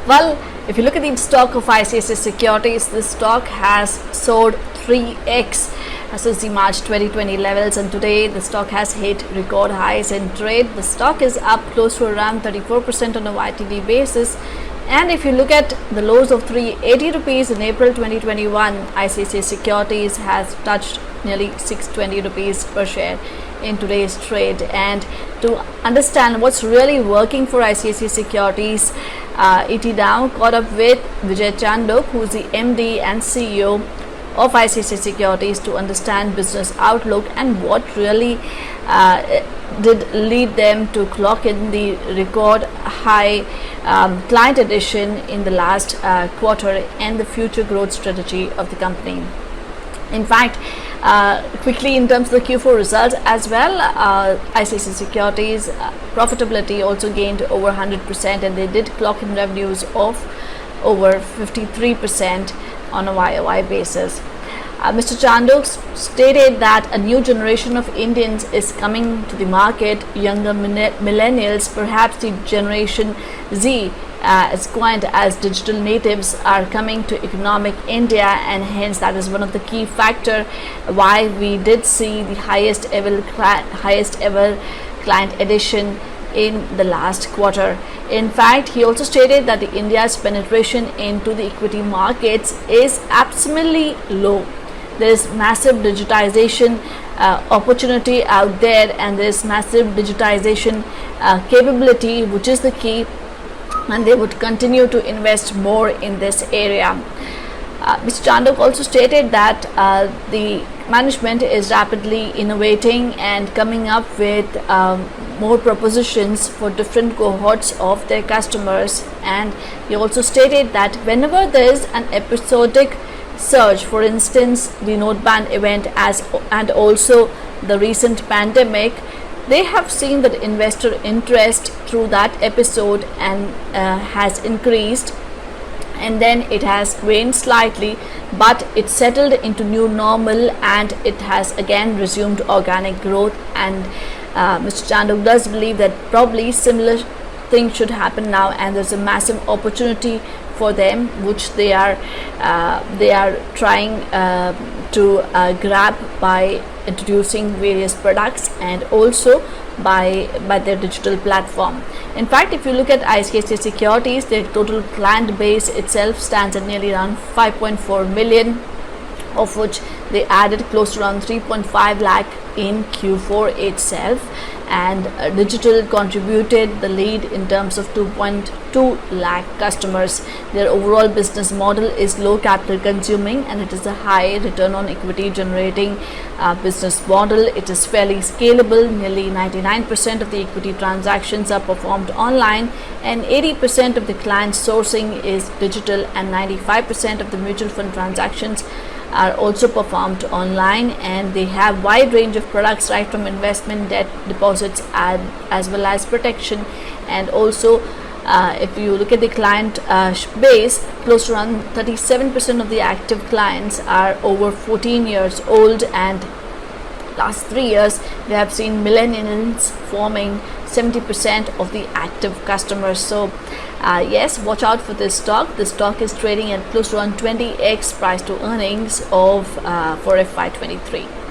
Well, if you look at the stock of ICICI Securities, this stock has soared 3x since the March 2020 levels, and today the stock has hit record highs in trade. The stock is up close to around 34% on a YTD basis. And if you look at the lows of 380 rupees in April 2021, ICICI Securities has touched nearly 620 rupees per share in today's trade. And to understand what's really working for ICICI Securities, ET Now caught up with Vijay Chandok, who's the MD and CEO of ICICI Securities, to understand business outlook and what really did lead them to clock in the record high client addition in the last quarter and the future growth strategy of the company. In fact, quickly in terms of the Q4 results as well, ICICI Securities profitability also gained over 100%, and they did clock in revenues of over 53% on a YOY basis. Mr. Chandok stated that a new generation of Indians is coming to the market, younger millennials, perhaps the Generation Z, as coined as digital natives, are coming to economic India, and hence that is one of the key factor why we did see the highest ever client addition in the last quarter. In fact, he also stated that the India's penetration into the equity markets is abysmally low. There is massive digitization opportunity out there, and there is massive digitization capability, which is the key, and they would continue to invest more in this area. Mr. Chandok also stated that the management is rapidly innovating and coming up with more propositions for different cohorts of their customers. And he also stated that whenever there is an episodic surge, for instance the note ban event and also the recent pandemic, they have seen that investor interest through that episode and has increased, and then it has waned slightly, but it settled into new normal and it has again resumed organic growth. And Mr. Chandok does believe that probably similar thing should happen now, and there's a massive opportunity for them which they are trying to grab by introducing various products and also by their digital platform. In fact, if you look at ICICI Securities, their total client base itself stands at nearly around 5.4 million, of which they added close to around 3.5 lakh in Q4 itself, and digital contributed the lead in terms of 2.2 lakh customers. Their overall business model is low capital consuming, and it is a high return on equity generating business model. It is fairly scalable. Nearly 99% of the equity transactions are performed online, and 80% of the client sourcing is digital, and 95% of the mutual fund transactions are also performed online. And they have wide range of products, right from investment, debt, deposits, as well as protection. And also if you look at the client base, close to around 37% of the active clients are over 14 years old, and last 3 years we have seen millennials forming 70% of the active customers. So yes, watch out for this stock. This stock is trading at close to around 20x price to earnings of for FY23.